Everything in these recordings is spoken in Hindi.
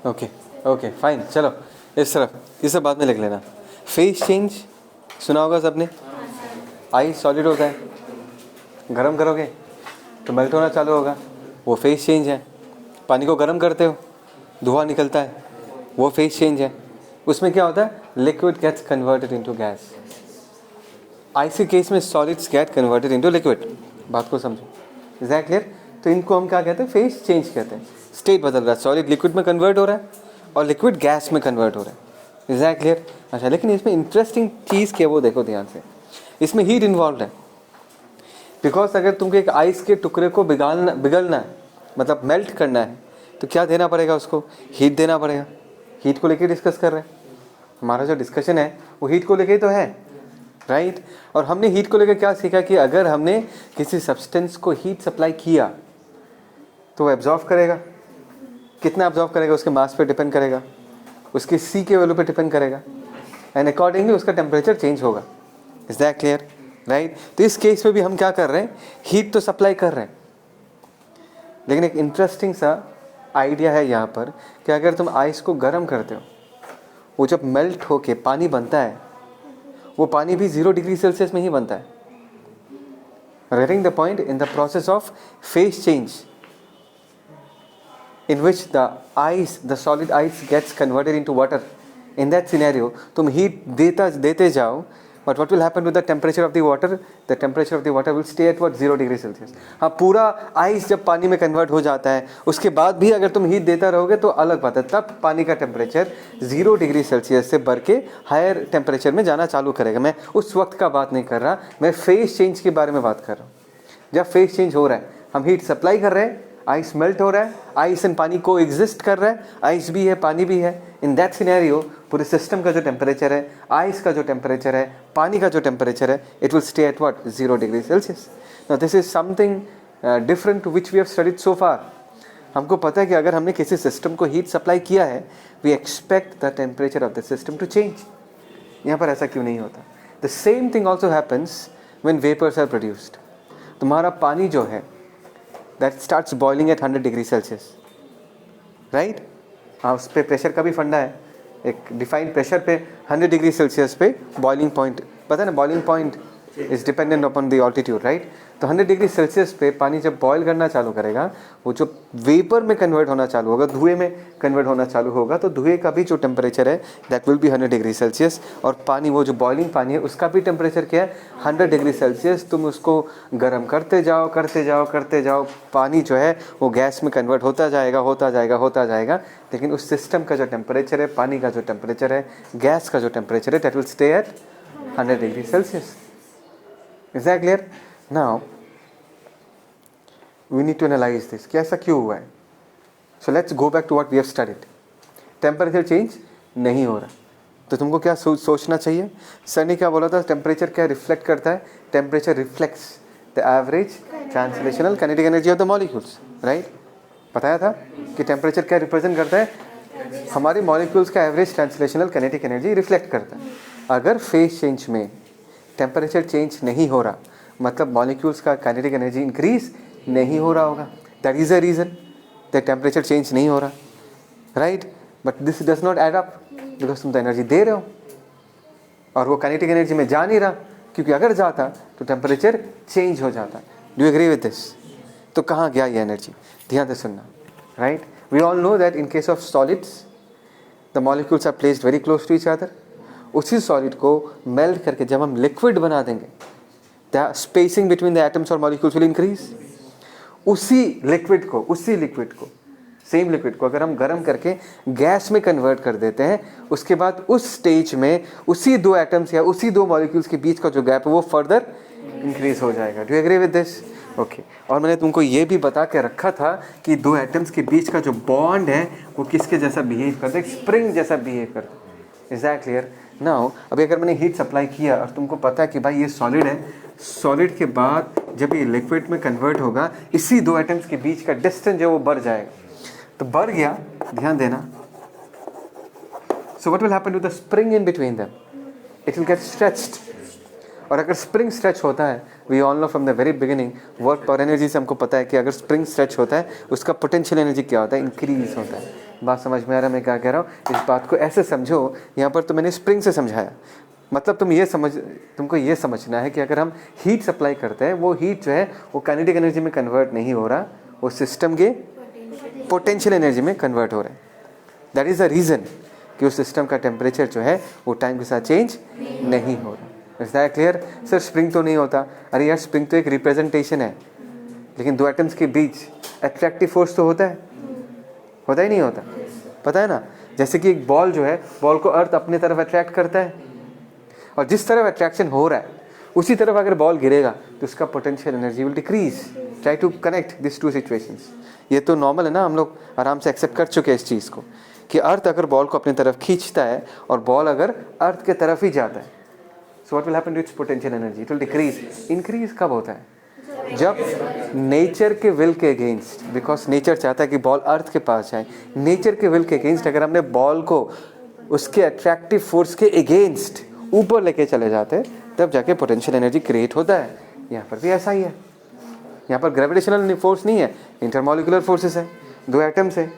ओके ओके फाइन, चलो इस तरफ, इसे बाद में लिख लेना। फेस चेंज सुना होगा सबने। आइस सॉलिड होता है, गरम करोगे तो मेल्ट होना चालू होगा, वो फेस चेंज है। पानी को गर्म करते हो, धुआं निकलता है, वो फेस चेंज है। उसमें क्या होता है, liquid gets converted into gas. Ice के केस में solids gets converted into liquid. बात को समझो, इज दैट क्लियर? तो इनको हम क्या कहते हैं, फेस चेंज कहते हैं। स्टेट बदल रहा है, सॉलिड लिक्विड में कन्वर्ट हो रहा है और लिक्विड गैस में कन्वर्ट हो रहा है। Is that clear? अच्छा, लेकिन इसमें इंटरेस्टिंग चीज़ क्या है वो देखो ध्यान से। इसमें हीट इन्वॉल्व है। बिकॉज अगर तुमको एक आइस के टुकड़े को बिगलना है, मतलब मेल्ट करना है, तो क्या देना पड़ेगा उसको, हीट देना पड़ेगा। हीट को लेके डिस्कस कर रहे हैं, हमारा जो डिस्कशन है वो हीट को लेके तो है, राइट? और हमने हीट को लेकर क्या सीखा कि अगर हमने किसी सब्सटेंस को हीट सप्लाई किया तो वो एब्जॉर्व करेगा। कितना एब्जॉर्व करेगा उसके मास पे डिपेंड करेगा, उसके सी के वैल्यू पे डिपेंड करेगा, एंड अकॉर्डिंगली उसका टेम्परेचर चेंज होगा। Is that clear? राइट? तो इस केस में भी हम क्या कर रहे हैं, हीट तो सप्लाई कर रहे हैं, लेकिन एक इंटरेस्टिंग सा आइडिया है यहाँ पर कि अगर तुम आइस को गर्म करते हो, वो जब मेल्ट होके पानी बनता है, वो पानी भी 0 डिग्री सेल्सियस में ही बनता है। Getting the point? In the process of phase change, in which the solid ice gets converted into water, in that scenario तुम heat देते जाओ, but what will happen to the temperature of the water? The temperature of the water will stay at what? 0 degree Celsius. हाँ, पूरा आइस जब पानी में कन्वर्ट हो जाता है, उसके बाद भी अगर तुम हीट देता रहोगे तो अलग बात है, तब पानी का टेम्परेचर 0 डिग्री सेल्सियस से बढ़ के हायर टेम्परेचर में जाना चालू करेगा। मैं उस वक्त का बात नहीं कर रहा, मैं फेस चेंज के बारे में बात कर रहा हूँ। जब फेस चेंज हो रहा है, हम हीट सप्लाई कर रहे हैं, आइस मेल्ट हो रहा है, आइस एंड पानी को एग्जिस्ट कर रहा है, आइस भी है पानी भी है। इन दैट सिनेरियो पूरे सिस्टम का जो टेम्परेचर है, आइस का जो टेम्परेचर है, पानी का जो टेम्परेचर है, it will stay at what? 0 degree Celsius. Now this is something different to which we have studied so far. हमको पता है कि अगर हमने किसी सिस्टम को हीट सप्लाई किया है, we expect the temperature of the system to change. यहाँ पर ऐसा क्यों नहीं होता? The same thing also happens when vapours are produced. तुम्हारा पानी जो है, that starts boiling at 100 degree Celsius, right? हाँ, उस पर प्रेशर का भी फंडा है, एक डिफाइंड प्रेशर पे 100 डिग्री सेल्सियस पे बॉइलिंग पॉइंट, पता है ना, boiling point is dependent upon the altitude, right? तो 100 डिग्री सेल्सियस पे पानी जब बॉयल करना चालू करेगा, वो जो वेपर में कन्वर्ट होना चालू होगा, धुएं में कन्वर्ट होना चालू होगा, तो धुएं का भी जो टेम्परेचर है that will be 100 degree Celsius. और पानी, वो जो बॉइलिंग पानी है, उसका भी टेम्परेचर क्या है? 100 डिग्री सेल्सियस। तुम उसको गर्म करते जाओ करते जाओ करते जाओ, पानी जो है वो गैस में कन्वर्ट होता जाएगा होता जाएगा होता जाएगा, लेकिन उस सिस्टम का जो टेम्परेचर है, पानी का जो टेम्परेचर है, गैस का जो टेम्परेचर है, that will stay eight 100 degree Celsius. Is that clear? Now we need to analyze this. कि ऐसा क्यों हुआ है? So let's go back to what we have studied. Temperature change नहीं हो रहा, तो तुमको क्या सोचना चाहिए? सर ने क्या बोला था, टेम्परेचर क्या रिफ्लेक्ट करता है? Temperature reflects the average translational kinetic energy of the molecules, right? बताया था कि टेम्परेचर क्या रिप्रेजेंट करता है? हमारे मॉलिक्यूल्स का average translational kinetic energy reflect करता है। अगर फेज चेंज में टेम्परेचर चेंज नहीं हो रहा, मतलब मॉलिक्यूल्स का काइनेटिक एनर्जी इंक्रीज नहीं हो रहा होगा। That is a reason that temperature change नहीं हो रहा, right? But this does not add up, because तुम तो एनर्जी दे रहे हो और वो काइनेटिक एनर्जी में जा नहीं रहा, क्योंकि अगर जाता तो टेम्परेचर चेंज हो जाता। Do you agree with this? तो कहाँ गया ये एनर्जी? ध्यान से सुनना, right? We all know that in case of solids the molecules are placed very close to each other. उसी सॉलिड को मेल्ट करके जब हम लिक्विड बना देंगे, the spacing between the atoms और मॉलिक्यूल्स विल इंक्रीज। उसी लिक्विड को सेम लिक्विड को अगर हम गर्म करके गैस में कन्वर्ट कर देते हैं, उसके बाद उस स्टेज में उसी दो एटम्स या उसी दो मॉलिक्यूल्स के बीच का जो गैप है वो फर्दर इंक्रीज हो जाएगा। Do you agree with this? Okay. और मैंने तुमको ये भी बता के रखा था कि दो एटम्स के बीच का जो बॉन्ड है वो किसके जैसा बिहेव करता है? स्प्रिंग जैसा बिहेव करता है। Is that clear? नाउ अभी अगर मैंने हीट सप्लाई किया और तुमको पता है कि भाई ये सॉलिड है, सॉलिड के बाद जब ये लिक्विड में कन्वर्ट होगा, इसी दो एटम्स के बीच का डिस्टेंस जो वो बढ़ जाएगा, तो बढ़ गया, ध्यान देना। So what will happen to the spring in between them? It will get stretched. और अगर स्प्रिंग स्ट्रेच होता है, we all know from the very beginning work power energy से हमको पता है कि अगर स्प्रिंग स्ट्रेच होता है उसका पोटेंशियल एनर्जी क्या होता है? इंक्रीज होता है। बात समझ में आ रहा है मैं क्या कह रहा हूँ? इस बात को ऐसे समझो, यहाँ पर तो मैंने स्प्रिंग से समझाया, मतलब तुमको ये समझना है कि अगर हम हीट सप्लाई करते हैं, वो हीट जो है वो काइनेटिक एनर्जी में कन्वर्ट नहीं हो रहा, वो सिस्टम के पोटेंशियल एनर्जी में कन्वर्ट हो रहा है। दैट इज़ द रीज़न कि उस सिस्टम का टेम्परेचर जो है वो टाइम के साथ चेंज नहीं हो रहा। Is that clear? Sir spring तो नहीं होता। अरे यार स्प्रिंग तो एक रिप्रेजेंटेशन है, लेकिन दो एटम्स के बीच अट्रैक्टिव फोर्स तो होता है, होता ही नहीं होता? पता है ना, जैसे कि एक बॉल जो है, बॉल को अर्थ अपने तरफ अट्रैक्ट करता है, और जिस तरफ अट्रैक्शन हो रहा है उसी तरफ अगर बॉल गिरेगा तो उसका potential energy will decrease. Try to connect this to situations. ये तो नॉर्मल है ना, हम लोग आराम से एक्सेप्ट कर चुके हैं इस चीज़ को कि अर्थ अगर बॉल को अपनी तरफ खींचता है और बॉल अगर अर्थ के तरफ ही जाता है, so what will happen to its potential energy? It will decrease. Increase कब होता है? जब नेचर के विल के अगेंस्ट, बिकॉज नेचर चाहता है कि बॉल अर्थ के पास जाए, नेचर के विल के अगेंस्ट अगर हमने बॉल को उसके अट्रैक्टिव फोर्स के अगेंस्ट ऊपर लेके चले जाते हैं, तब जाके पोटेंशियल एनर्जी क्रिएट होता है। यहाँ पर भी ऐसा ही है। यहाँ पर ग्रेविटेशनल फोर्स नहीं है, इंटरमॉलिक्यूलर फोर्सेस है, दो एटम्स है।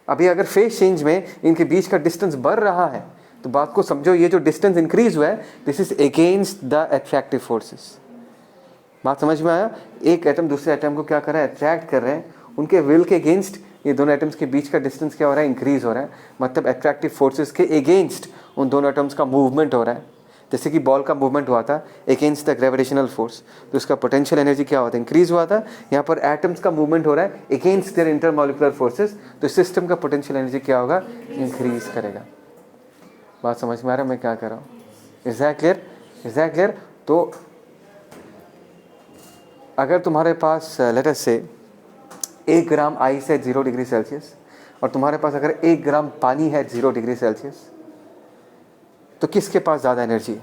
अभी अगर फेज चेंज में इनके बीच का डिस्टेंस बढ़ रहा है तो बात को समझो, ये जो डिस्टेंस इंक्रीज हुआ है this is against the attractive forces. बात समझ में आया? एक एटम दूसरे एटम को क्या कर रहा है? अट्रैक्ट कर रहे हैं, उनके विल के अगेंस्ट ये दोनों एटम्स के बीच का डिस्टेंस क्या हो रहा है? इंक्रीज हो रहा है। मतलब अट्रैक्टिव फोर्सेस के अगेंस्ट उन दोनों एटम्स का मूवमेंट हो रहा है। जैसे कि बॉल का मूवमेंट हुआ था अगेंस्ट द ग्रेविटेशनल फोर्स, तो उसका पोटेंशियल एनर्जी क्या होता है? इंक्रीज हुआ था। यहाँ पर एटम्स का मूवमेंट हो रहा है अगेंस्ट देयर इंटरमॉलिक्यूलर फोर्सेस, तो सिस्टम का पोटेंशियल एनर्जी क्या होगा? इंक्रीज करेगा। बात समझ में आ रहा है मैं क्या कर रहा हूँ? Is that clear? Is that clear? तो अगर तुम्हारे पास लेट अस से 1 ग्राम आइस है 0 डिग्री सेल्सियस, और तुम्हारे पास अगर 1 ग्राम पानी है 0 डिग्री सेल्सियस, तो किसके पास ज़्यादा एनर्जी है?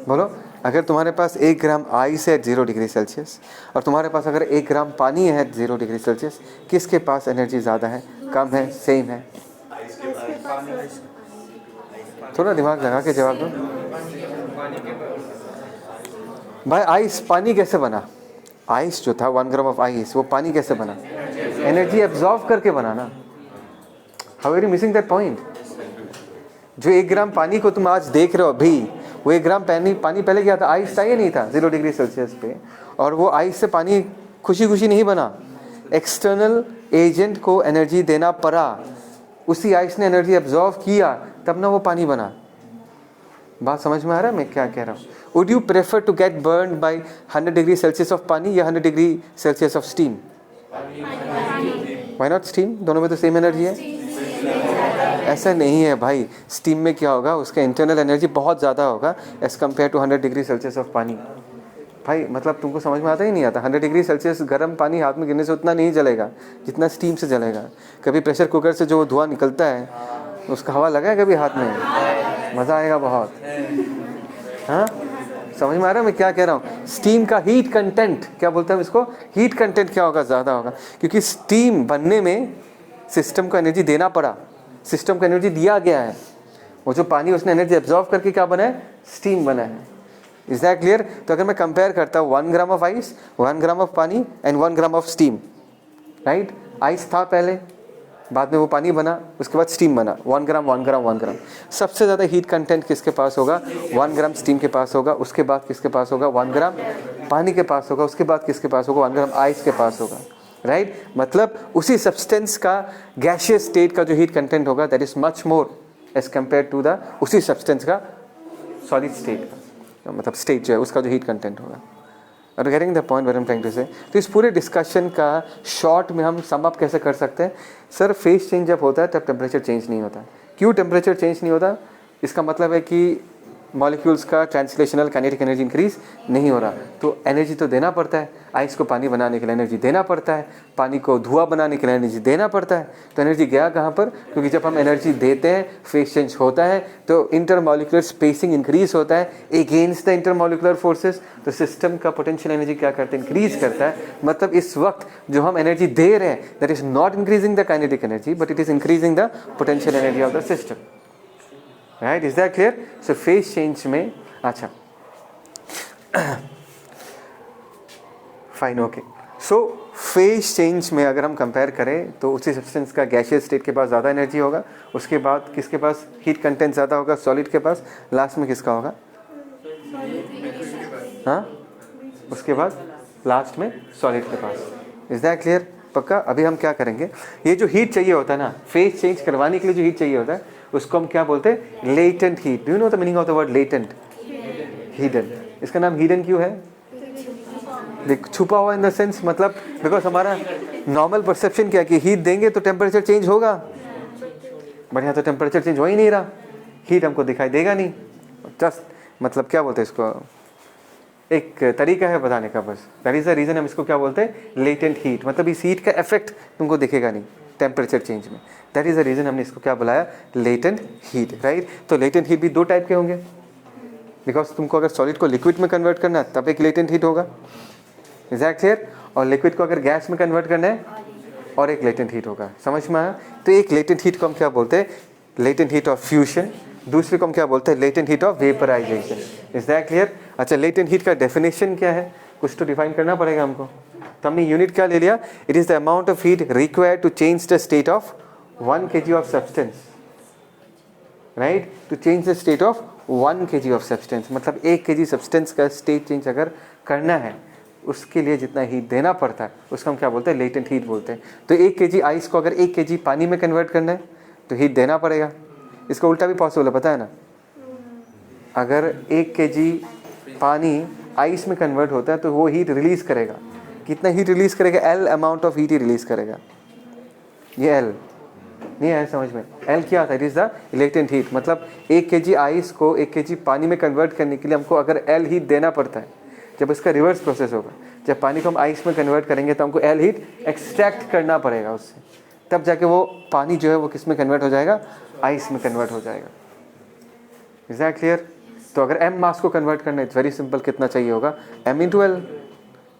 बोलो। अगर तुम्हारे पास 1 ग्राम आइस है 0 डिग्री सेल्सियस और तुम्हारे पास अगर 1 ग्राम पानी है 0 डिग्री सेल्सियस, किसके पास एनर्जी ज़्यादा है, कम है, सेम है? थोड़ा दिमाग लगा के जवाब दो भाई। आइस पानी कैसे बना? आइस जो था 1 ग्राम ऑफ आइस, वो पानी कैसे बना? एनर्जी एब्जॉर्व करके बना ना। How are you missing that point? जो 1 ग्राम पानी को तुम आज देख रहे हो अभी, वो 1 ग्राम पानी पहले क्या था? आइस था या नहीं था 0 डिग्री सेल्सियस पे? और वो आइस से पानी खुशी खुशी नहीं बना, एक्सटर्नल एजेंट को एनर्जी देना पड़ा, उसी आइस ने एनर्जी एब्जॉर्व किया, तब ना वो पानी बना। बात समझ में आ रहा है मैं क्या कह रहा हूँ? Would you prefer to get burn by 100 degree Celsius of पानी या 100 degree Celsius of steam? Why not steam? दोनों में तो सेम एनर्जी है। ऐसा नहीं है भाई, स्टीम में क्या होगा? उसका इंटरनल एनर्जी बहुत ज़्यादा होगा as compare to 100 degree Celsius of पानी। भाई मतलब तुमको समझ में आता ही नहीं आता। 100 डिग्री सेल्सियस गर्म पानी हाथ में गिरने से उतना नहीं जलेगा जितना स्टीम से जलेगा। कभी प्रेशर कुकर से जो धुआं निकलता है उसका हवा लगा है कभी हाथ में? मज़ा आएगा बहुत। हाँ समझ में आ रहा है मैं क्या कह रहा हूँ? स्टीम का हीट कंटेंट क्या बोलते हैं इसको? हीट कंटेंट क्या होगा? ज़्यादा होगा, क्योंकि स्टीम बनने में सिस्टम को एनर्जी देना पड़ा, सिस्टम को एनर्जी दिया गया है। वो जो पानी उसने एनर्जी एब्जॉर्व करके क्या बना है? स्टीम बना है। Is that clear? तो अगर मैं कंपेयर करता हूँ 1 gram of ice, 1 gram of पानी and 1 gram of steam, right? Ice था पहले, बाद में वो पानी बना, उसके बाद स्टीम बना। 1 ग्राम 1 ग्राम 1 ग्राम। सबसे ज़्यादा हीट कंटेंट किसके पास होगा? 1 ग्राम स्टीम के पास होगा। उसके बाद किसके पास होगा? 1 ग्राम पानी के पास होगा। उसके बाद किसके पास होगा? 1 ग्राम आइस के पास होगा, राइट? मतलब उसी सब्सटेंस का गैशियस स्टेट का जो हीट कंटेंट होगा that is much more as compare to the उसी सब्सटेंस का सॉलिड स्टेट का, मतलब स्टेट जो है उसका जो हीट कंटेंट होगा। Are getting the point what I am trying to say? तो इस पूरे डिस्कशन का शॉर्ट में हम सम अप कैसे कर सकते हैं? सर फेज चेंज जब होता है तब टेम्परेचर चेंज नहीं होता। क्यों टेम्परेचर चेंज नहीं होता? इसका मतलब है कि मॉलिक्यूल्स का ट्रांसलेशनल काइनेटिक एनर्जी इंक्रीज नहीं हो रहा, तो एनर्जी तो देना पड़ता है। आइस को पानी बनाने के लिए एनर्जी देना पड़ता है, पानी को धुआं बनाने के लिए एनर्जी देना पड़ता है। तो एनर्जी गया कहाँ पर? क्योंकि जब हम एनर्जी देते हैं फेज चेंज होता है तो इंटरमॉलिक्यूलर स्पेसिंग इंक्रीज होता है अगेंस्ट द इंटरमॉलिक्यूलर फोर्सेस, तो सिस्टम का पोटेंशियल एनर्जी क्या करता है? इंक्रीज करता है। मतलब इस वक्त जो हम एनर्जी दे रहे हैं that is not increasing the kinetic energy but it is increasing the potential energy of the system, right? Is that clear? So phase change में अच्छा fine, okay. So phase change में अगर हम कंपेयर करें तो उसी सब्सटेंस का गैसियस स्टेट के पास ज़्यादा एनर्जी होगा, उसके बाद किसके पास हीट कंटेंट ज़्यादा होगा, सॉलिड के पास, लास्ट में किसका होगा, हाँ उसके बाद लास्ट में सॉलिड के पास। Is that clear? पक्का? अभी हम क्या करेंगे, ये जो हीट चाहिए होता है ना फेज चेंज करवाने के लिए, जो हीट चाहिए होता है उसको हम क्या बोलते हैं, latent heat. Do you know the meaning of the word latent? Hidden. इसका नाम हिडन क्यों है? छुपा हुआ इन द सेंस, मतलब बिकॉज हमारा नॉर्मल परसेप्शन क्या है कि हीट देंगे तो टेम्परेचर चेंज होगा, बट यहाँ तो टेम्परेचर चेंज हो ही नहीं रहा, हीट हमको दिखाई देगा नहीं। जस्ट मतलब क्या बोलते हैं इसको, एक तरीका है बताने का बस। दैट इज द रीजन हम इसको क्या बोलते हैं, लेटेंट हीट। मतलब इस हीट का इफेक्ट तुमको दिखेगा नहीं टेम्परेचर चेंज में। दैट इज द रीजन हमने इसको क्या बुलाया, लेटेंट हीट, राइट। तो लेटेंट हीट भी दो टाइप के होंगे, बिकॉज तुमको अगर सॉलिड को लिक्विड में कन्वर्ट करना है तब एक लेटेंट हीट होगा, इज दैट क्लियर? और लिक्विड को अगर गैस में कन्वर्ट करना है और एक लेटेंट हीट होगा। समझ में आया? तो एक लेटेंट हीट को हम क्या बोलते हैं, लेटेंट हीट ऑफ फ्यूजन, दूसरे को हम क्या बोलते हैं, latent heat of vaporisation. Is that clear? अच्छा, लेटेंट हीट का डेफिनेशन क्या है, कुछ तो डिफाइन करना पड़ेगा हमको। तो हमने यूनिट क्या ले लिया, it is the amount of heat required to change the state of 1 kg of substance, right, to change the state of 1 kg of substance. मतलब 1 kg सब्सटेंस का स्टेट चेंज अगर करना है उसके लिए जितना हीट देना पड़ता है उसको हम क्या बोलते हैं, लेटेंट हीट बोलते हैं। तो 1 kg आइस को अगर 1 kg पानी में कन्वर्ट करना है तो हीट देना पड़ेगा। इसका उल्टा भी पॉसिबल है, पता है ना, अगर 1 kg पानी आइस में कन्वर्ट होता है तो वो हीट रिलीज करेगा। कितना हीट रिलीज करेगा, L amount of heat he release करेगा। ये L नहीं आया समझ में? L क्या था, it is the latent heat. मतलब 1 kg आइस को 1 kg पानी में कन्वर्ट करने के लिए हमको अगर L हीट देना पड़ता है, जब इसका रिवर्स प्रोसेस होगा, जब पानी को हम आइस में कन्वर्ट करेंगे तो हमको L हीट एक्सट्रैक्ट करना पड़ेगा उससे, तब जाके वो पानी जो है वो किस में कन्वर्ट हो जाएगा, आइस में कन्वर्ट हो जाएगा। Is that clear? तो अगर m मास को कन्वर्ट करना है इट्स वेरी सिंपल, कितना चाहिए होगा, m into L,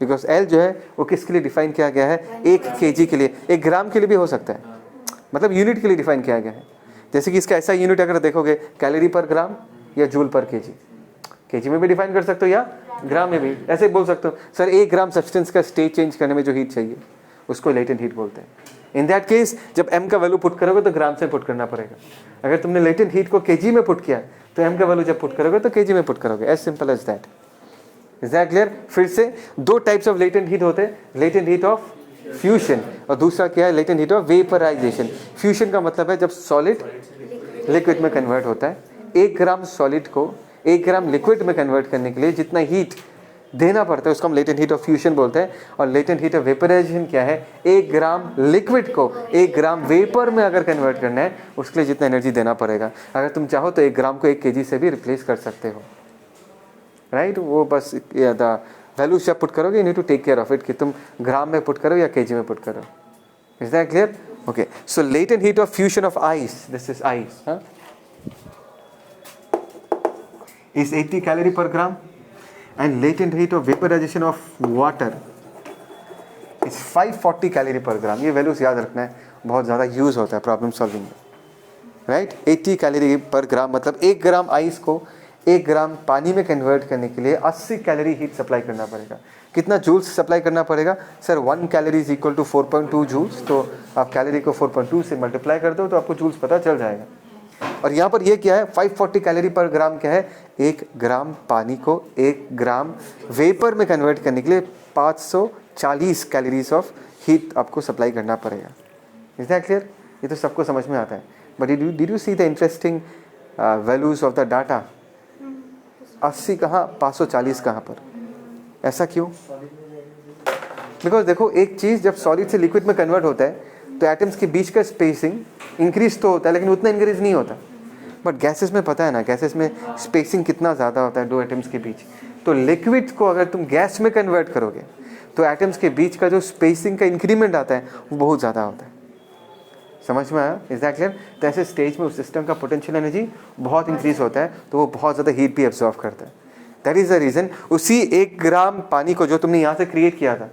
because L जो है वो किसके लिए डिफाइन किया गया है, 1 kg के लिए। 1 ग्राम के लिए भी हो सकता है, मतलब यूनिट के लिए डिफाइन किया गया है। जैसे कि इसका ऐसा यूनिट अगर देखोगे, कैलोरी पर ग्राम या जूल पर केजी, केजी में भी डिफाइन कर सकते हो या ग्राम में भी, ऐसे बोल सकते हो सर 1 ग्राम सब्सटेंस का स्टेट चेंज करने में जो हीट चाहिए उसको लेटेंट हीट बोलते हैं। इन दैट केस जब m का वैल्यू पुट करोगे तो ग्राम से पुट करना पड़ेगा। अगर तुमने लेटेंट हीट को kg में पुट किया तो m का वैल्यू जब पुट करोगे तो kg में पुट करोगे, as simple as that. Is that clear? फिर से दो टाइप्स ऑफ लेटेंट हीट होते हैं, लेटेंट हीट ऑफ फ्यूजन और दूसरा क्या है, latent heat of vaporisation. Fusion का मतलब है जब सॉलिड लिक्विड में कन्वर्ट होता है। 1 ग्राम सॉलिड को 1 ग्राम लिक्विड में कन्वर्ट करने के लिए जितना हीट देना पड़ता है उसको हम लेटेंट हीट ऑफ फ्यूजन बोलते हैं। और लेटेंट हीट ऑफ वेपराइजेशन क्या है, 1 ग्राम लिक्विड को 1 ग्राम वेपर में अगर कन्वर्ट करना है उसके लिए जितना एनर्जी देना पड़ेगा। अगर तुम चाहो तो 1 ग्राम को 1 kg से भी रिप्लेस कर सकते हो, राइट। वो बस द वैल्यू जब पुट करोगे you need to take care of it कि तुम ग्राम में पुट करो या kg में पुट करो। Is that clear? Okay, so latent heat of fusion of ice, this is ice, is 80 calorie per gram, and latent heat of vaporization of water is 540 calorie per gram। ये वैल्यूज याद रखना है, बहुत ज़्यादा यूज होता है प्रॉब्लम सॉल्विंग में, राइट। 80 कैलोरी पर ग्राम मतलब 1 ग्राम आइस को 1 ग्राम पानी में कन्वर्ट करने के लिए 80 कैलोरी हीट सप्लाई करना पड़ेगा। कितना जूल्स सप्लाई करना पड़ेगा sir, 1 calorie is equal to 4.2 joules. तो आप कैलोरी को 4.2 से मल्टीप्लाई कर दो तो आपको जूल्स पता चल जाएगा। और यहाँ पर ये क्या है, 540 कैलोरी पर ग्राम क्या है, 1 ग्राम पानी को 1 ग्राम वेपर में कन्वर्ट करने के लिए 540 कैलोरीज ऑफ हीट आपको सप्लाई करना पड़ेगा। Is that clear? ये तो सबको समझ में आता है, but did you see the interesting values of the data? 80 कहाँ, 540 कहाँ पर, ऐसा क्यों? बिकॉज देखो एक चीज़ जब सॉलिड से लिक्विड में कन्वर्ट होता है तो एटम्स के बीच का स्पेसिंग इंक्रीज तो होता है लेकिन उतना इंक्रीज नहीं होता। बट गैसेस में पता है ना, गैसेस में स्पेसिंग कितना ज़्यादा होता है दो एटम्स के बीच। तो लिक्विड को अगर तुम गैस में कन्वर्ट करोगे तो एटम्स के बीच का जो स्पेसिंग का इंक्रीमेंट आता है वो बहुत ज़्यादा होता है। समझ में आया? Is that clear? तो ऐसे स्टेज में उस सिस्टम का पोटेंशियल एनर्जी बहुत इंक्रीज होता है तो वो बहुत ज़्यादा हीट भी एब्जॉर्व करता है। दैट इज़ द रीज़न उसी 1 ग्राम पानी को जो तुमने यहाँ से क्रिएट किया था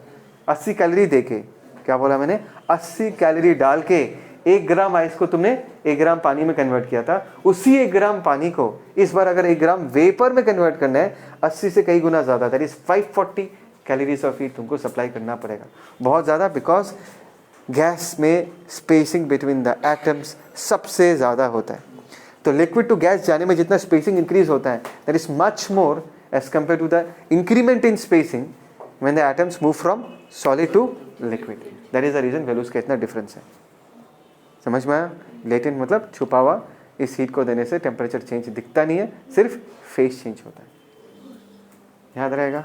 80 कैलोरी दे के, क्या बोला मैंने, 80 कैलोरी डाल के 1 ग्राम आइस को तुमने 1 ग्राम पानी में कन्वर्ट किया था। उसी 1 ग्राम पानी को इस बार अगर 1 ग्राम वेपर में कन्वर्ट करना है 80 से कई गुना ज़्यादा, that is 540 calories of heat तुमको सप्लाई करना पड़ेगा, बहुत ज़्यादा, बिकॉज गैस में स्पेसिंग बिटवीन द एटम्स सबसे ज़्यादा होता है। तो लिक्विड टू गैस जाने में जितना स्पेसिंग इंक्रीज होता है, that is much more as compare to the increment in spacing when the atoms move from solid to liquid. That is the reason values का इतना डिफरेंस है। समझ में आया? लेटेंट मतलब छुपा हुआ, इस हीट को देने से टेम्परेचर चेंज दिखता नहीं है, सिर्फ फेस चेंज होता है। याद रहेगा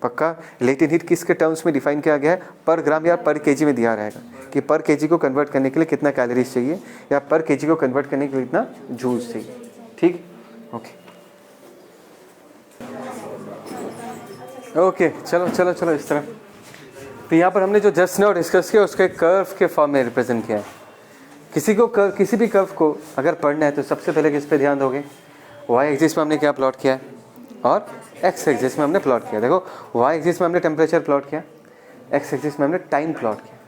पक्का? लेटेंट हीट किसके टर्म्स में डिफाइन किया गया है? पर ग्राम या पर केजी में दिया रहेगा कि पर केजी को कन्वर्ट करने के लिए कितना कैलोरीज चाहिए, या पर केजी को कन्वर्ट करने के लिए कितना जूल्स चाहिए। ठीक, ओके ओके, चलो चलो चलो इस तरह। तो यहाँ पर हमने जो जस्ट नाउ डिस्कस किया उसके कर्व के फॉर्म में रिप्रेजेंट किया है। किसी भी कर्व को अगर पढ़ना है तो सबसे पहले किस पे ध्यान दोगे? वाई एक्सिस में हमने क्या प्लॉट किया है और एक्स एक्सिस में हमने प्लॉट किया। देखो वाई एक्सिस में हमने टेम्परेचर प्लॉट किया, एक्स एक्सिस में हमने टाइम प्लॉट किया।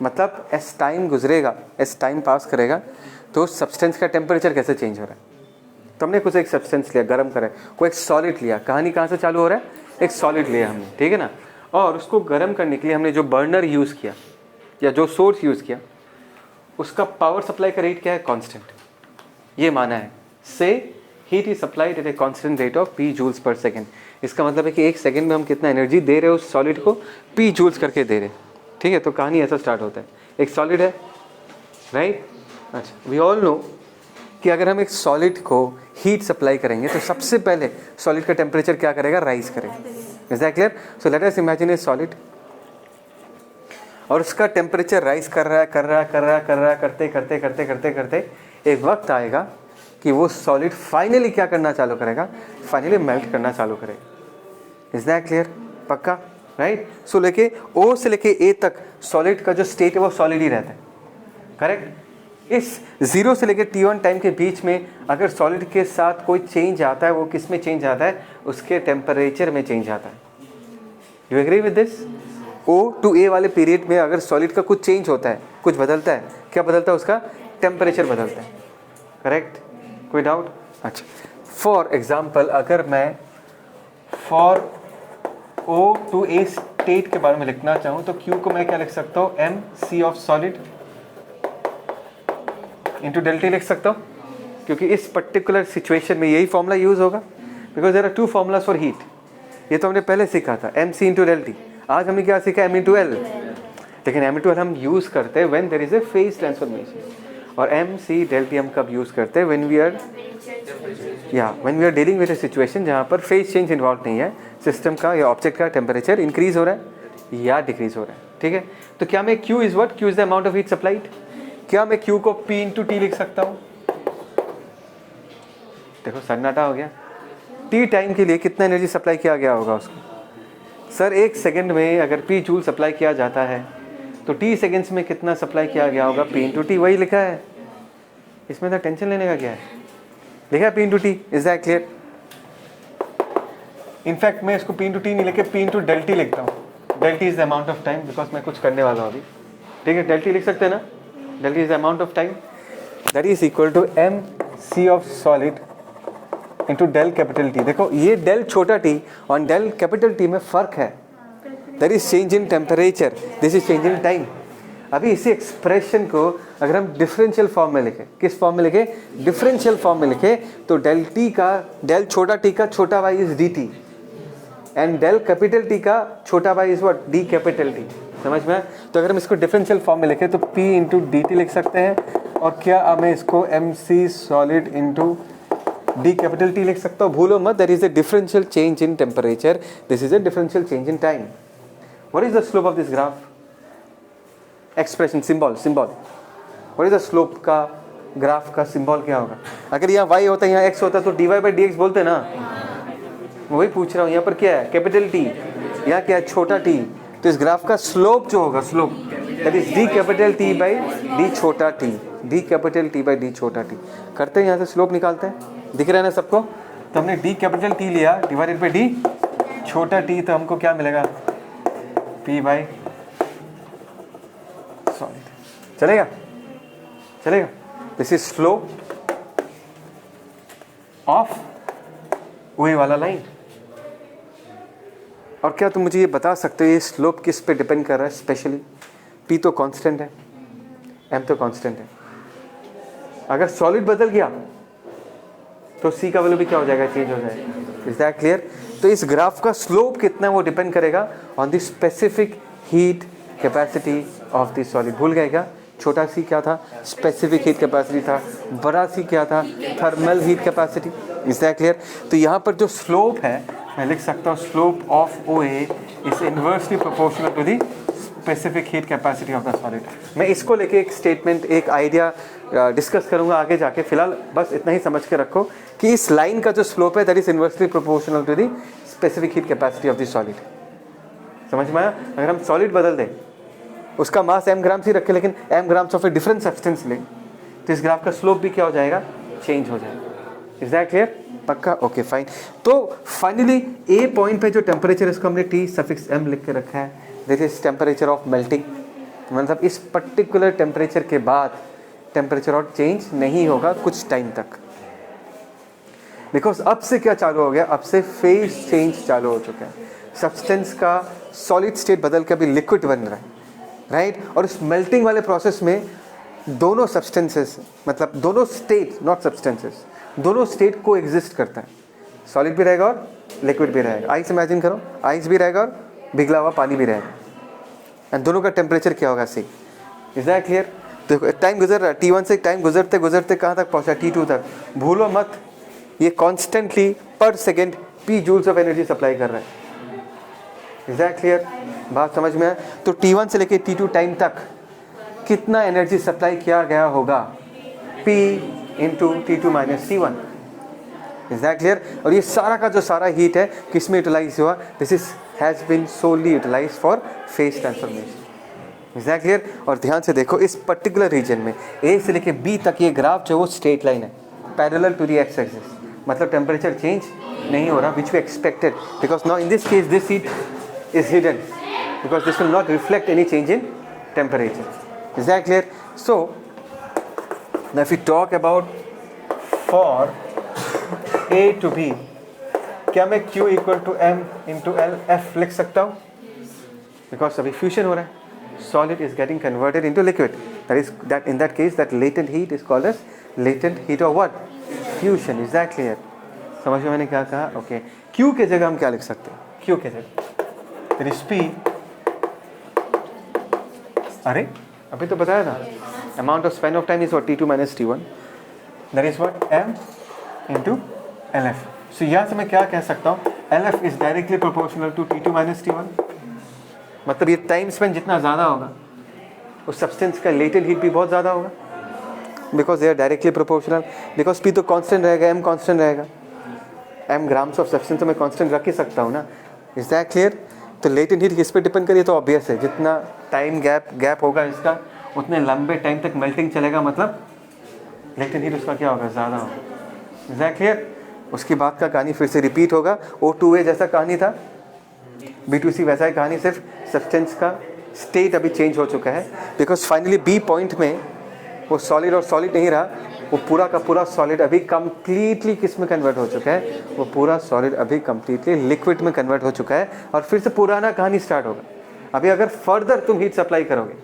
मतलब एस टाइम गुजरेगा, एस टाइम पास करेगा तो सब्सटेंस का टेम्परेचर कैसे चेंज हो रहा है। तो हमने कुछ एक सब्सटेंस लिया, गर्म करा, कोई एक सॉलिड लिया। कहानी कहाँ से चालू हो रहा है? एक सॉलिड लिया हमने, ठीक है ना, और उसको गर्म करने के लिए हमने जो बर्नर यूज़ किया या जो सोर्स यूज़ किया, उसका पावर सप्लाई का रेट क्या है? कांस्टेंट। ये माना है से heat is supplied at a constant rate of P joules per second. इसका मतलब है कि एक सेकेंड में हम कितना एनर्जी दे रहे हैं उस सॉलिड को, पी जूल्स करके दे रहे हैं। ठीक है, तो कहानी ऐसा स्टार्ट होता है। एक सॉलिड है, राइट? अच्छा, वी ऑल नो कि अगर हम एक सॉलिड को हीट सप्लाई करेंगे तो सबसे पहले सॉलिड का टेम्परेचर क्या करेगा? राइज करेगा। Is that clear? So let us imagine A solid, और उसका टेम्परेचर राइज कर रहा है, करते एक वक्त आएगा कि वो सॉलिड फाइनली क्या करना चालू करेगा? फाइनली मेल्ट करना चालू करेगा। Is that clear? पक्का, राइट? सो लेके ओ से लेके ए तक सॉलिड का जो स्टेट है वो सॉलिड ही रहता है, करेक्ट? इस 0 से लेके T1 टाइम के बीच में अगर सॉलिड के साथ कोई चेंज आता है, वो किस में चेंज आता है? उसके टेम्परेचर में चेंज आता है। You agree with this? O to A वाले पीरियड में अगर सॉलिड का कुछ चेंज होता है, कुछ बदलता है, क्या बदलता है? उसका टेम्परेचर बदलता है, करेक्ट? कोई डाउट? अच्छा, फॉर एग्जाम्पल अगर मैं for O to A state के बारे में लिखना चाहूँ तो Q को मैं क्या लिख सकता हूँ? MC of solid into delta लिख सकता हूँ, क्योंकि इस पर्टिकुलर सिचुएशन में यही फॉर्मूला यूज होगा, because there are two formulas for heat. ये तो हमने पहले सीखा था, MC इंटू डेल्टी। आज हमने क्या सीखा? M into L। लेकिन M इंटू L हम यूज़ करते हैं when there is a phase transformation, और MC डेल्टी हम कब यूज़ करते हैं? When we are dealing with a situation जहाँ पर फेज चेंज इन्वॉल्व नहीं है, सिस्टम का या ऑब्जेक्ट का टेम्परेचर इंक्रीज हो रहा है या डिक्रीज हो रहा है। ठीक है, तो क्या मैं Q is what? Q is the amount of heat supplied. क्या मैं Q को P इंटू T लिख सकता हूँ? देखो सन्नाटा हो गया। T टाइम के लिए कितना एनर्जी सप्लाई किया गया होगा उसको? सर एक सेकंड में अगर P जूल सप्लाई किया जाता है तो T सेकंड्स में कितना सप्लाई किया गया होगा? P into T। वही लिखा है, इसमें तो टेंशन लेने का क्या है? लिखा है P into T। Is that clear? In fact मैं इसको P इंटू T नहीं लिखे, P इंटू डेल्टी लिखता हूँ। Delta t is the amount of time, because मैं कुछ करने वाला हूँ अभी। ठीक है, डेल्टी लिख सकते हैं ना? Delta t is the amount of time, that is equal to MC of solid into del capital T। देखो ये डेल छोटा t और डेल कैपिटल T में फ़र्क है। That is change in temperature, this is change in time. अभी इसी एक्सप्रेशन को अगर हम डिफरेंशियल फॉर्म में लिखें, किस फॉर्म में लिखें? डिफरेंशियल फॉर्म में लिखें तो डेल टी का, डेल छोटा t का छोटा y is dt and del capital T का छोटा y is what? d capital T। समझ में? तो अगर हम इसको डिफरेंशियल फॉर्म में लिखें तो P इंटू dt लिख सकते हैं, और क्या अब मैं इसको MC solid into D capital T लिख सकता हूँ। भूलो मत, there is a differential change in temperature, this is a differential change in time. What is the slope of this graph? Expression symbol what is the slope का ग्राफ का सिंबल क्या होगा? अगर यहाँ y होता है, यहाँ x होता तो dy बाई dx बोलते ना। वही पूछ रहा हूँ, यहाँ पर क्या है? कैपिटल T, यहाँ क्या है? छोटा t। तो इस ग्राफ का स्लोप जो होगा, slope that is d capital T by d छोटा t, d capital T by d छोटा t। करते हैं यहाँ से स्लोप निकालते हैं, दिख रहा है ना सबको? तो हमने d कैपिटल T लिया डिवाइडेड बाई d छोटा t, तो हमको क्या मिलेगा? P by solid. चलेगा? चलेगा? दिस इज स्लोप ऑफ वही वाला लाइन। और क्या तुम मुझे ये बता सकते हो ये स्लोप किस पे डिपेंड कर रहा है स्पेशली? पी तो कांस्टेंट है, एम तो कांस्टेंट है। अगर सॉलिड बदल गया तो सी का वैल्यू भी क्या हो जाएगा, चेंज हो जाएगा। Is that clear? तो इस ग्राफ का स्लोप कितना वो डिपेंड करेगा on the specific heat capacity of the solid. भूल गए क्या? छोटा सी क्या था? स्पेसिफिक हीट कैपेसिटी था। बड़ा सी क्या था? Thermal heat capacity. Is that clear? तो यहाँ पर जो स्लोप है मैं लिख सकता हूँ slope of O A is inversely proportional to the specific heat capacity of the solid. मैं इसको लेके एक स्टेटमेंट, एक आइडिया डिस्कस करूंगा आगे जाके। फिलहाल बस इतना ही समझ के रखो कि इस लाइन का जो स्लोप है that is inversely proportional to the specific heat capacity of the solid. समझ में आया? अगर हम सॉलिड बदल दें, उसका मास m ग्राम से रखे लेकिन m grams of a different substance ले, तो इस ग्राफ का स्लोप भी क्या हो जाएगा, चेंज हो जाएगा। Is that clear? पक्का? Okay fine. तो फाइनली ए पॉइंट पे जो टेम्परेचर इसको हमने T सफिक्स m लिख के रखा है, this is temperature of melting. मतलब इस पर्टिकुलर टेम्परेचर के बाद टेम्परेचर और चेंज नहीं होगा कुछ टाइम तक। बिकॉज अब से क्या चालू हो गया, अब से फेज चेंज चालू हो चुका है। सब्सटेंस का सॉलिड स्टेट बदल के अभी लिक्विड बन रहा है, राइट? और इस मेल्टिंग वाले प्रोसेस में दोनों सब्सटेंसेस, मतलब दोनों स्टेट, नॉट सब्सटेंसेस, दोनों स्टेट को एग्जिस्ट करता है। सॉलिड भी रहेगा और लिक्विड भी रहेगा। आइस इमेजिन करो, आइस भी रहेगा और पिघला हुआ पानी भी रहेगा, एंड दोनों का टेम्परेचर क्या होगा, सेम। Is that clear? देखो टाइम गुजर रहा है, T1 से टाइम गुजरते गुजरते कहाँ तक पहुँचा, T2 तक। भूलो मत ये कॉन्स्टेंटली पर second P joules of energy supply कर रहा है। Is that clear? बात समझ में है? तो T1 से लेके T2 टाइम तक कितना एनर्जी सप्लाई किया गया होगा, P into T2 minus T1। Is that clear? और ये सारा का जो सारा हीट है किस में यूटिलाइज हुआ, this is has been solely utilise for phase transformation. Is that clear? और ध्यान से देखो इस पर्टिकुलर रीजन में A से लेके B तक ये ग्राफ जो वो स्ट्रेट लाइन है, parallel to the X axis. मतलब टेम्परेचर चेंज नहीं हो रहा, which we expected, because now in this case this heat is hidden because this will not reflect any change in temperature. Is that clear? So now if we talk about for A to B, क्या मैं Q equal to M into L F लिख सकता हूँ? Because अभी fusion हो रहा है, solid is getting converted into liquid. That in that case that latent heat is called as latent heat of what? Fusion. Is that clear? समझ में मैंने क्या कहा? Okay. Q के जगह हम क्या लिख सकते हैं? Q के जगह there is P, अरे अभी तो बताया था, amount of span of time is what, T2 minus T1, that is what, M into LF. so यहाँ से मैं क्या कह सकता हूँ, LF is directly proportional to T2 minus T1। मतलब ये टाइम स्पेन जितना ज़्यादा होगा उस सब्सटेंस का लेटेंट हीट भी बहुत ज़्यादा होगा, because they are directly proportional. Because P तो कांस्टेंट रहेगा, M कांस्टेंट रहेगा, M ग्राम्स ऑफ सब्सटेंस तो मैं कांस्टेंट रख ही सकता हूँ ना। Is that clear? तो लेटेंट हीट किस पे डिपेंड करिए, तो ऑब्वियस है जितना टाइम गैप होगा इसका उतने लंबे टाइम तक मेल्टिंग चलेगा, मतलब लेटेंट हीट उसका क्या होगा, ज़्यादा होगा। Is that clear? उसकी बात का कहानी फिर से रिपीट होगा। O2A जैसा कहानी था, B2C वैसा ही कहानी, सिर्फ सब्सटेंस का स्टेट अभी चेंज हो चुका है। बिकॉज फाइनली B पॉइंट में वो सॉलिड और सॉलिड नहीं रहा, वो पूरा का पूरा सॉलिड अभी कम्प्लीटली किस में कन्वर्ट हो चुका है, वो पूरा सॉलिड अभी कम्प्लीटली लिक्विड में कन्वर्ट हो चुका है, और फिर से पुराना कहानी स्टार्ट होगा। अभी अगर फर्दर तुम हीट सप्लाई करोगे,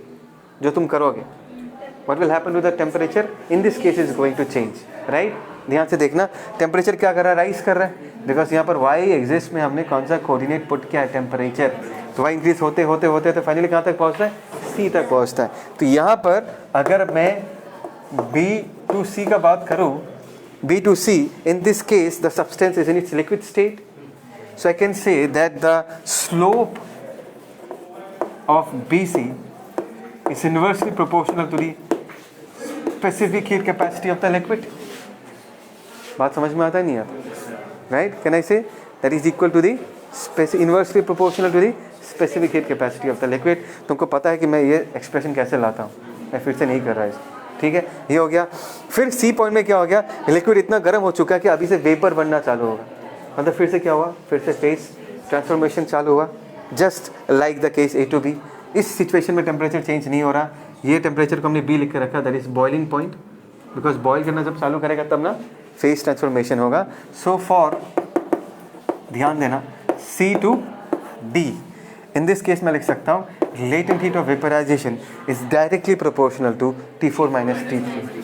जो तुम करोगे, what will happen to the temperature, in this case is going to change, right? ध्यान से देखना, टेम्परेचर क्या कर रहा है, राइज कर रहा है, बिकॉज यहाँ पर वाई एक्सिस्ट में हमने कौन सा कोऑर्डिनेट पुट किया है, टेम्परेचर। तो वाई इंक्रीज होते होते होते तो फाइनली कहाँ तक पहुँचता है, सी तक पहुँचता है। तो यहाँ पर अगर मैं B to C का बात करूँ, B to C, in this case the substance is in its liquid state, so I can say that the slope of BC is inversely proportional to the specific heat capacity of the liquid. बात समझ में आता है, नहीं आता, right? Can I say that is equal to the inversely proportional to the specific heat capacity of the liquid? तुमको पता है कि मैं ये एक्सप्रेशन कैसे लाता हूँ, मैं फिर से नहीं कर रहा इसको, ठीक है? ये हो गया। फिर सी पॉइंट में क्या हो गया, लिक्विड इतना गर्म हो चुका है कि अभी से वेपर बनना चालू होगा, मतलब फिर से क्या हुआ, फिर से फेज ट्रांसफॉर्मेशन चालू हुआ, just like the case A to B। इस सिचुएशन में टेम्परेचर चेंज नहीं हो रहा, ये टेम्परेचर को हमने B लिख के रखा, that is boiling point, because boil करना जब चालू करेगा तब ना फेज ट्रांसफॉर्मेशन होगा। सो फॉर, ध्यान देना, C to D. In this case मैं लिख सकता हूँ latent heat of vaporisation is directly proportional to T4 minus T3.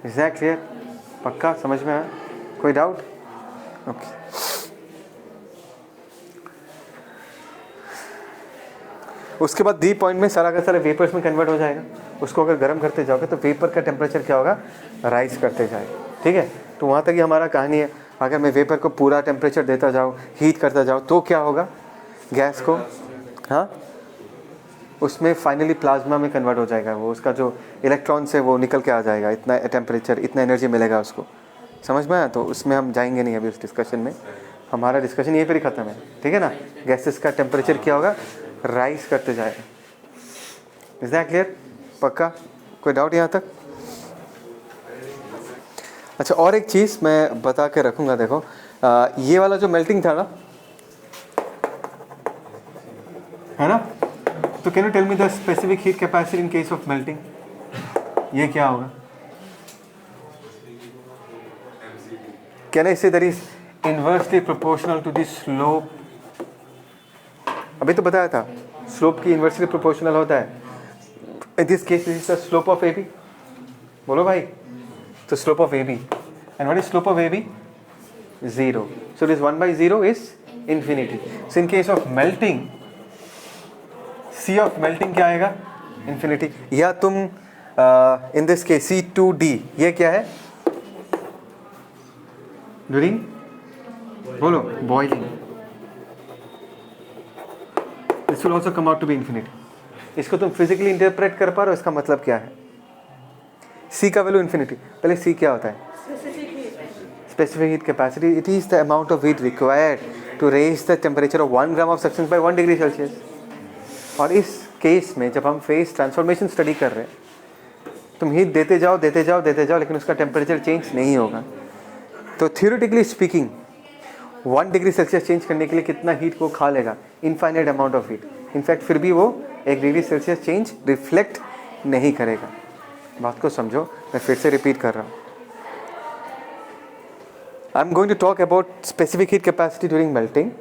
Is that clear? पक्का समझ में आया? कोई डाउट? ओके. उसके बाद डी पॉइंट में सारा का सारा वेपर्स में कन्वर्ट हो जाएगा. उसको अगर गर्म करते जाओगे तो वेपर का टेम्परेचर क्या होगा? राइज करते जाएगा. ठीक है, तो वहाँ तक ही हमारा कहानी है. अगर मैं वेपर को पूरा टेम्परेचर देता जाऊँ, हीट करता जाऊँ, तो क्या होगा गैस को? हाँ, उसमें फाइनली प्लाज्मा में कन्वर्ट हो जाएगा. वो उसका जो इलेक्ट्रॉन्स है वो निकल के आ जाएगा. इतना टेम्परेचर, इतना एनर्जी मिलेगा उसको. समझ में आया? तो उसमें हम जाएंगे नहीं अभी उस डिस्कशन में. हमारा डिस्कशन यहीं पर ही ख़त्म है. ठीक है ना? गैसेस का टेम्परेचर क्या होगा? राइज करते जाएगा. Is that clear? पक्का? कोई डाउट यहाँ तक? अच्छा, और एक चीज़ मैं बता के रखूँगा. देखो ये वाला जो मेल्टिंग था ना, है ना, तो can you tell me the specific heat capacity in case of melting? ये क्या होगा? Can I say that is inversely proportional to the slope? अभी तो बताया था स्लोप की इनवर्सली प्रोपोर्शनल होता है. इन this case is the slope of AB. बोलो भाई. तो slope of AB, and what is slope of AB? 0. So this 1 by 0 is infinity. So in case of melting, C of melting क्या आएगा? Infinity. या तुम in this case C2D, ये क्या है? During बोलो boiling. This will also come out to be infinity. इसको तुम फिजिकली इंटरप्रेट कर पा रहे हो? इसका मतलब क्या है? C का वैल्यू इन्फिनिटी. पहले C क्या होता है? Specific heat capacity. It is the amount of heat required to raise the temperature of 1 gram of substance by 1 degree Celsius. और इस केस में जब हम फेज ट्रांसफॉर्मेशन स्टडी कर रहे हैं, तुम हीट देते जाओ देते जाओ देते जाओ, लेकिन उसका टेम्परेचर चेंज नहीं होगा. तो theoretically speaking 1 degree Celsius change करने के लिए कितना हीट को खा लेगा? Infinite amount of heat. In fact फिर भी वो 1 डिग्री सेल्सियस चेंज रिफ्लेक्ट नहीं करेगा. बात को समझो, मैं फिर से रिपीट कर रहा हूँ. I am going to talk about specific heat capacity during melting,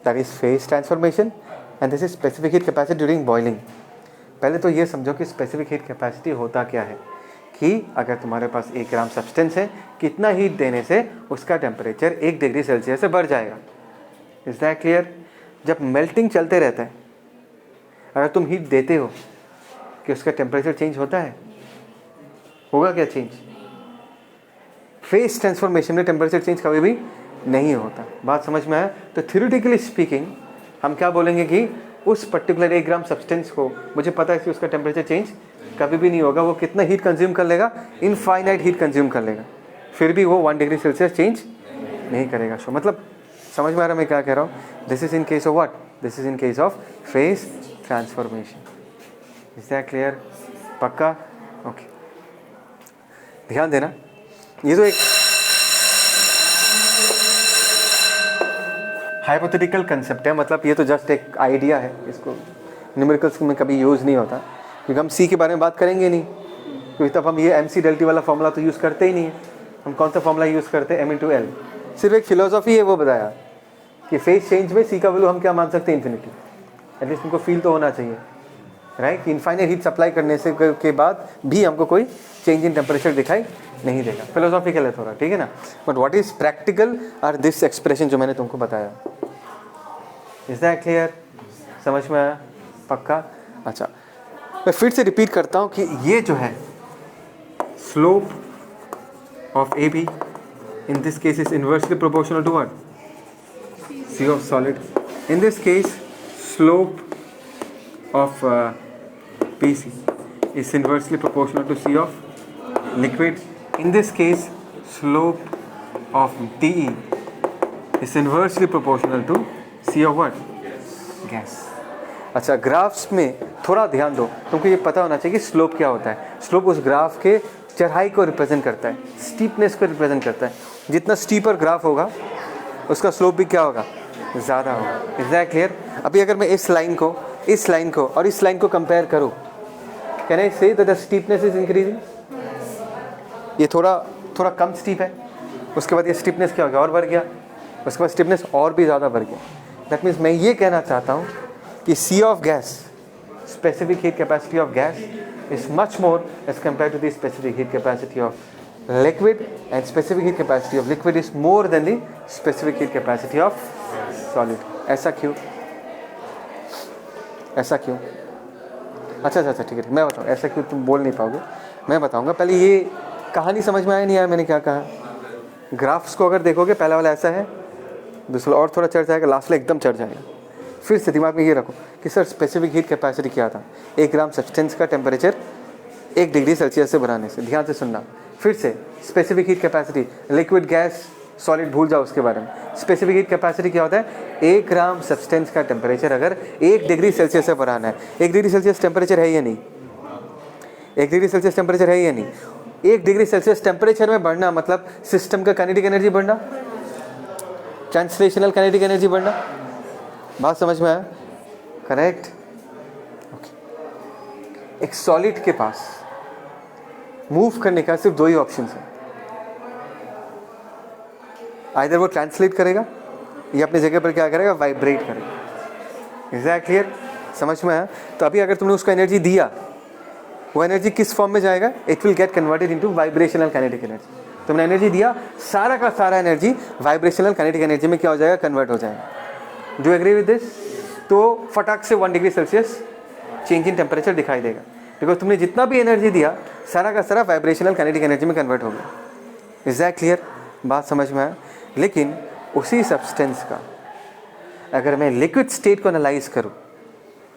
that is phase transformation, and this is specific heat capacity during boiling. पहले तो ये समझो कि specific heat capacity होता क्या है, कि अगर तुम्हारे पास 1 ग्राम सब्सटेंस है, कितना हीट देने से उसका टेम्परेचर 1 डिग्री सेल्सियस से बढ़ जाएगा. Is that clear? जब मेल्टिंग चलते रहता है, अगर तुम हीट देते हो कि उसका टेम्परेचर चेंज होता है? होगा क्या चेंज? फेज ट्रांसफॉर्मेशन में टेम्परेचर चेंज कभी भी नहीं होता. बात समझ में आया? तो थ्योरेटिकली स्पीकिंग हम क्या बोलेंगे कि उस पर्टिकुलर 1 ग्राम सब्सटेंस को मुझे पता है कि उसका टेम्परेचर चेंज कभी भी नहीं होगा. वो कितना हीट कंज्यूम कर लेगा? इनफाइनाइट हीट कंज्यूम कर लेगा. फिर भी वो 1 डिग्री सेल्सियस चेंज नहीं करेगा. शो मतलब समझ में आ रहा मैं क्या कह रहा हूँ? This is in case of what? This is in case of phase transformation. Is that clear? पक्का? ओके. ध्यान देना, ये तो एक हाइपोथेटिकल कंसेप्ट है. मतलब ये तो जस्ट एक आइडिया है. इसको न्यूमेरिकल्स में कभी यूज़ नहीं होता, क्योंकि हम C के बारे में बात करेंगे नहीं, क्योंकि तब हम ये MC डेल्टी वाला फॉर्मूला तो यूज़ करते ही नहीं है. हम कौन सा फॉर्मूला यूज़ करते हैं? M×L. सिर्फ एक फिलोसॉफी है वो बताया कि फेज चेंज में C का वैल्यू हम क्या मान सकते हैं? इन्फिनिटी. एटलीस्ट हमको फील तो होना चाहिए, राइट? कि इनफाइनाइट हीट सप्लाई करने से के बाद भी हमको कोई चेंज इन टेम्परेचर दिखाई नहीं देगा. फिलोसॉफिकल है थोड़ा, ठीक है ना? But what is practical are this expression जो मैंने तुमको बताया. Is that clear? समझ में आया? पक्का? अच्छा, मैं फिर से रिपीट करता हूँ कि ये जो है slope of AB in this case is inversely proportional to what? C of solid. In this case slope of PC is inversely proportional to C of liquid. In this case, slope of DE is inversely proportional to C of what? Gas. अच्छा, ग्राफ्स में थोड़ा ध्यान दो. तुमको ये पता होना चाहिए कि स्लोप क्या होता है. स्लोप उस ग्राफ के चढ़ाई को रिप्रेजेंट करता है, स्टीपनेस को रिप्रेजेंट करता है. जितना स्टीपर ग्राफ होगा उसका स्लोप भी क्या होगा? ज़्यादा होगा. Is that clear? अभी अगर मैं इस लाइन को और इस लाइन को कंपेयर करूँ, can I say that the steepness is increasing? ये थोड़ा कम स्टीप है, उसके बाद ये स्टिफनेस क्या हो गया, और बढ़ गया, उसके बाद स्टिफनेस और भी ज़्यादा बढ़ गया। दैट मीन्स मैं ये कहना चाहता हूँ कि C of gas, specific heat capacity of gas is much more as compare to the specific heat capacity of liquid, and specific heat capacity of liquid is more than the specific heat capacity of solid. ऐसा क्यों, ऐसा क्यों? अच्छा ठीक है, मैं बताऊँ ऐसा क्यों, तुम बोल नहीं पाओगे, मैं बताऊँगा। पहले ये कहानी समझ में आया नहीं आया मैंने क्या कहा? ग्राफ्स को अगर देखोगे, पहला वाला ऐसा है, दूसरा और थोड़ा चढ़ जाएगा, लास्ट में एकदम चढ़ जाएगा। फिर से दिमाग में ये रखो कि सर स्पेसिफिक हीट कैपेसिटी क्या था, 1 ग्राम सब्सटेंस का टेम्परेचर 1 डिग्री सेल्सियस से बढ़ाने से। ध्यान से सुनना, फिर से specific heat capacity, liquid, gas, solid भूल जाओ उसके बारे में। स्पेसिफिक हीट कैपेसिटी क्या होता है? 1 ग्राम सब्सटेंस का टेम्परेचर अगर 1 डिग्री सेल्सियस से बढ़ाना है, 1 डिग्री सेल्सियस टेम्परेचर है या नहीं? 1 डिग्री सेल्सियस टेम्परेचर है या नहीं? 1 डिग्री सेल्सियस टेम्परेचर में बढ़ना मतलब सिस्टम का काइनेटिक एनर्जी बढ़ना, ट्रांसलेशनल काइनेटिक एनर्जी बढ़ना। बात समझ में आया? करेक्ट। ओके, एक सॉलिड के पास मूव करने का सिर्फ 2 ही ऑप्शन है, आइदर वो ट्रांसलेट करेगा या अपनी जगह पर क्या करेगा, वाइब्रेट करेगा। Is that clear? समझ में आया? तो अभी अगर तुमने उसको एनर्जी दिया, वो एनर्जी किस फॉर्म में जाएगा? It will gate converted into vibrational kinetic energy. तुमने एनर्जी दिया, सारा का सारा एनर्जी वाइब्रेशनल काइनेटिक एनर्जी में क्या हो जाएगा? कन्वर्ट हो जाएगा। Do agree with this? तो फटाक से 1 degree Celsius change in temperature दिखाई देगा, बिकॉज तुमने जितना भी एनर्जी दिया सारा का सारा वाइब्रेशनल काइनेटिक एनर्जी में कन्वर्ट हो गया। Is that clear? बात समझ में आया? लेकिन उसी सब्सटेंस का अगर मैं लिक्विड स्टेट को एनालाइज करूं,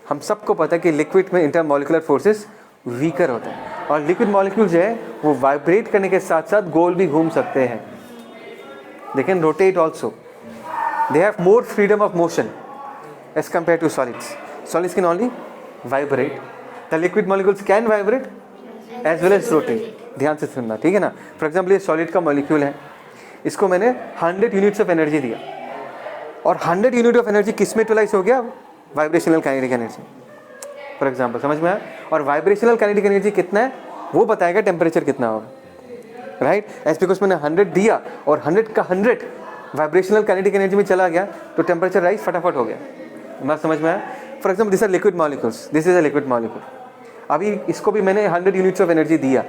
हम सबको पता है कि लिक्विड में इंटरमॉलिक्यूलर फोर्सेस वीकर होते हैं, और लिक्विड मॉलिक्यूल जो है वो वाइब्रेट करने के साथ साथ गोल भी घूम सकते हैं। They can rotate also, they have more freedom of motion as compare to solids. Solids can only vibrate, the liquid molecules can vibrate as well as rotate. ध्यान से सुनना, ठीक है ना? फॉर एग्जाम्पल ये सॉलिड का मॉलिक्यूल है, इसको मैंने 100 यूनिट्स ऑफ एनर्जी दिया, और 100 यूनिट ऑफ एनर्जी किस में यूटिलाइज हो गया? Vibrational kinetic energy, for example. समझ में आया? और वाइब्रेशनल काइनेटिक एनर्जी कितना है वो बताएगा टेम्परेचर कितना होगा, राइट? एज बिकॉज मैंने 100 दिया और 100 का 100 वाइब्रेशनल काइनेटिक एनर्जी में चला गया, तो टेम्परेचर राइज फटाफट हो गया। बात समझ में आया? For example this are liquid molecules, this is a liquid molecule. अभी इसको भी मैंने 100 यूनिट्स ऑफ एनर्जी दिया,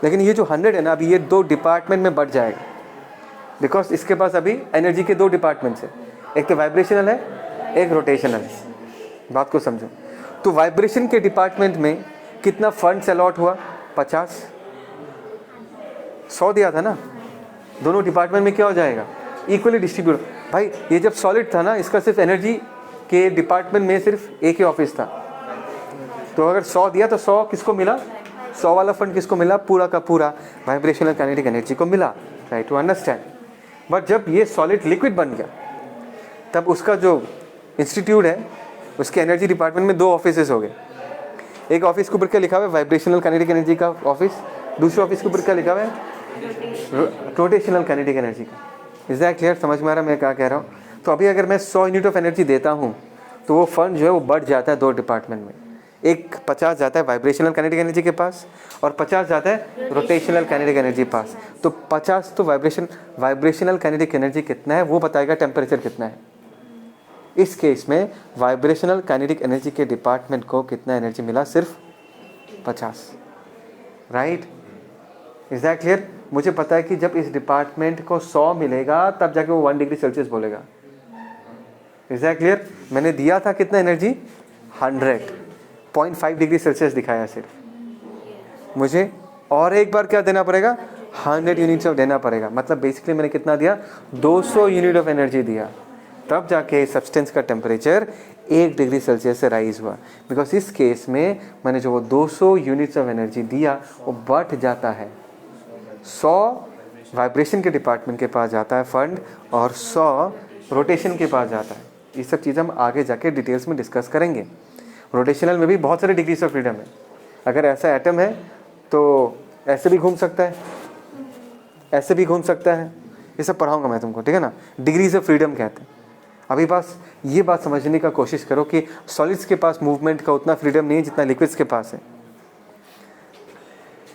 लेकिन ये जो 100 है ना, अभी ये 2 डिपार्टमेंट में बढ़ जाएगा, बिकॉज इसके पास अभी एनर्जी के 2 डिपार्टमेंट्स है, एक तो वाइब्रेशनल है, एक रोटेशनल है। बात को समझो। तो वाइब्रेशन के डिपार्टमेंट में कितना फंड्स अलॉट हुआ? 50। 100 दिया था ना, दोनों डिपार्टमेंट में क्या हो जाएगा? Equally distribute. भाई ये जब सॉलिड था ना, इसका सिर्फ एनर्जी के डिपार्टमेंट में सिर्फ एक ही ऑफिस था, तो अगर 100 दिया तो 100 किसको मिला? 100 वाला फंड किसको मिला? पूरा का पूरा वाइब्रेशनल काइनेटिक एनर्जी को मिला। Right to understand. बट जब ये सॉलिड लिक्विड बन गया, तब उसका जो इंस्टीट्यूट है, उसके एनर्जी डिपार्टमेंट में 2 ऑफिसेस हो गए। एक ऑफिस के ऊपर क्या लिखा हुआ है? वाइब्रेशनल काइनेटिक एनर्जी का ऑफिस। दूसरे ऑफिस के ऊपर क्या लिखा हुआ है? रोटेशनल काइनेटिक एनर्जी का। Is that clear? समझ में आ रहा है मैं क्या कह रहा हूँ? तो अभी अगर मैं 100 यूनिट ऑफ एनर्जी देता हूँ, तो वो फंड जो है वो बढ़ जाता है 2 डिपार्टमेंट में। एक 50 जाता है वाइब्रेशनल काइनेटिक एनर्जी के पास, और 50 जाता है रोटेशनल काइनेटिक एनर्जी पास। तो 50 तो वाइब्रेशनल काइनेटिक एनर्जी कितना है वो बताएगा टेम्परेचर कितना है। इस केस में वाइब्रेशनल काइनेटिक एनर्जी के डिपार्टमेंट को कितना एनर्जी मिला? सिर्फ 50। राइट? Is that clear? मुझे पता है कि जब इस डिपार्टमेंट को 100 मिलेगा तब जाके वो 1 डिग्री सेल्सियस बोलेगा। Is that clear? मैंने दिया था कितना एनर्जी? 100, 0.5 डिग्री सेल्सियस दिखाया सिर्फ। मुझे और एक बार क्या देना पड़ेगा? 100 यूनिट्स ऑफ देना पड़ेगा। मतलब बेसिकली मैंने कितना दिया? 200 यूनिट ऑफ एनर्जी दिया, तब जाके सब्सटेंस का टेम्परेचर 1 डिग्री सेल्सियस से राइज हुआ। बिकॉज इस केस में मैंने जो वो 200 यूनिट्स ऑफ एनर्जी दिया वो बढ़ जाता है। 100 वाइब्रेशन के डिपार्टमेंट के पास जाता है फंड, और 100 रोटेशन के पास जाता है। ये सब चीज़ हम आगे जाके डिटेल्स में डिस्कस करेंगे। रोटेशनल में भी बहुत सारे डिग्रीज ऑफ फ्रीडम है। अगर ऐसा एटम है तो ऐसे भी घूम सकता है, ऐसे भी घूम सकता है। ये सब पढ़ाऊंगा मैं तुमको, ठीक है ना? डिग्रीज ऑफ फ्रीडम कहते हैं। अभी बस ये बात समझने का कोशिश करो कि सॉलिड्स के पास मूवमेंट का उतना फ्रीडम नहीं है जितना लिक्विड्स के पास है।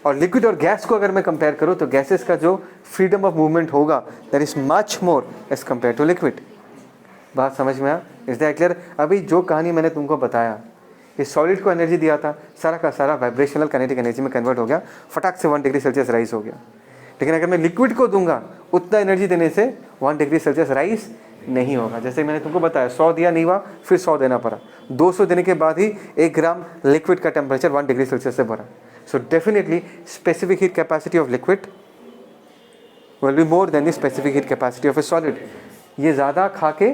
और लिक्विड और गैस को अगर मैं कंपेयर करूँ तो गैसेस का जो फ्रीडम ऑफ मूवमेंट होगा that is much more as compare to liquid. बात समझ में आया? Is that clear? अभी जो कहानी मैंने तुमको बताया, इस सॉलिड को एनर्जी दिया था, सारा का सारा वाइब्रेशनल काइनेटिक एनर्जी में कन्वर्ट हो गया, फटाक से 1 डिग्री सेल्सियस राइज हो गया। लेकिन अगर मैं लिक्विड को दूंगा उतना एनर्जी देने से 1 डिग्री सेल्सियस राइज नहीं होगा। जैसे मैंने तुमको बताया 100 दिया नहीं हुआ, फिर 100 देना पड़ा, 200 देने के बाद ही 1 ग्राम लिक्विड का टेम्परेचर 1 डिग्री सेल्सियस से बढ़ा। So definitely specific heat capacity of liquid will be more than the specific heat capacity of A solid. ये ज़्यादा खा के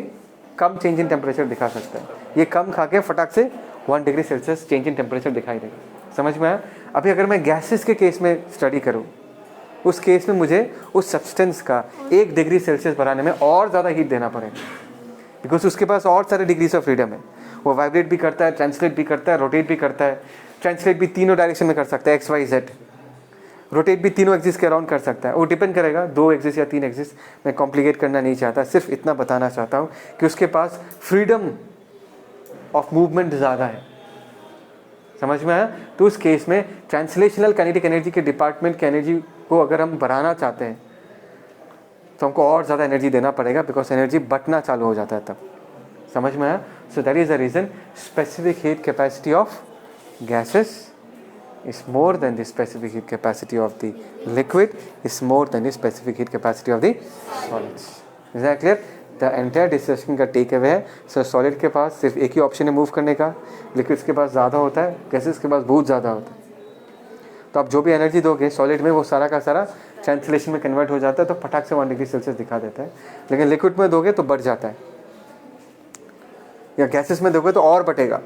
कम चेंज इन टेम्परेचर दिखा सकता है, ये कम खा के फटाक से 1 degree Celsius change in temperature दिखाई देगा। समझ में आया? अभी अगर मैं गैसेस के केस में स्टडी करूँ, उस केस में मुझे उस सब्सटेंस का 1 डिग्री सेल्सियस बढ़ाने में और ज़्यादा हीट देना पड़ेगा, बिकॉज उसके पास और सारे डिग्रीज ऑफ फ्रीडम है। वो वाइब्रेट भी करता है, ट्रांसलेट भी करता है, रोटेट भी करता है। ट्रांसलेट भी तीनों डायरेक्शन में कर सकता है, XYZ। रोटेट भी तीनों एक्सिस के अराउंड कर सकता है। वो डिपेंड करेगा 2 एक्सिस या 3 एक्सिस। मैं कॉम्प्लिकेट करना नहीं चाहता, सिर्फ इतना बताना चाहता हूँ कि उसके पास फ्रीडम ऑफ मूवमेंट ज़्यादा है। समझ में आया? तो उस केस में ट्रांसलेशनल काइनेटिक एनर्जी के डिपार्टमेंट की एनर्जी को अगर हम बढ़ाना चाहते हैं तो हमको और ज़्यादा एनर्जी देना पड़ेगा, बिकॉज एनर्जी बटना चालू हो जाता है तब। समझ में आया? So that is the reason specific heat capacity of gases is more than the specific heat capacity of the liquid is more than the specific heat capacity of the solids. Is that clear? The entire discussion का टेक अवे है। सो सॉलिड के पास सिर्फ एक ही ऑप्शन है मूव करने का, लिक्विड्स के पास ज़्यादा होता है, गैसेस के पास बहुत ज़्यादा होता है। तो आप जो भी एनर्जी दोगे सॉलिड में वो सारा का सारा ट्रांसलेशन में कन्वर्ट हो जाता है, तो फटाक से 1 डिग्री सेल्सियस दिखा देता है। लेकिन लिक्विड में दोगे तो बढ़ जाता है, या गैसेस में दोगे तो और बढ़ेगा।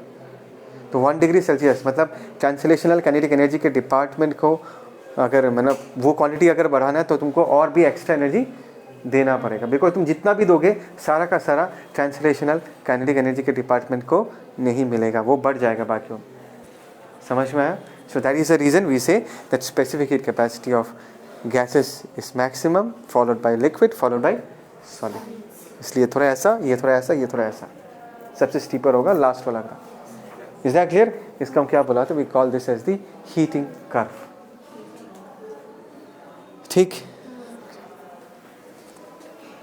तो 1 डिग्री सेल्सियस मतलब ट्रांसलेशनल काइनेटिक एनर्जी के डिपार्टमेंट को अगर मतलब वो क्वांटिटी अगर बढ़ाना है तो तुमको और भी एक्स्ट्रा एनर्जी देना पड़ेगा, बिकॉज तुम जितना भी दोगे सारा का सारा ट्रांसलेशनल काइनेटिक एनर्जी के डिपार्टमेंट को नहीं मिलेगा, वो बढ़ जाएगा बाकियों। समझ में आया? So that is the reason we say that specific heat capacity of gases is maximum followed by liquid followed by solid. इसलिए थोड़ा ऐसा, ये थोड़ा ऐसा, ये थोड़ा ऐसा, सबसे स्टीपर होगा लास्ट वाला का। Is that clear? इसका हम क्या बोला था? We call this as the heating curve. ठीक।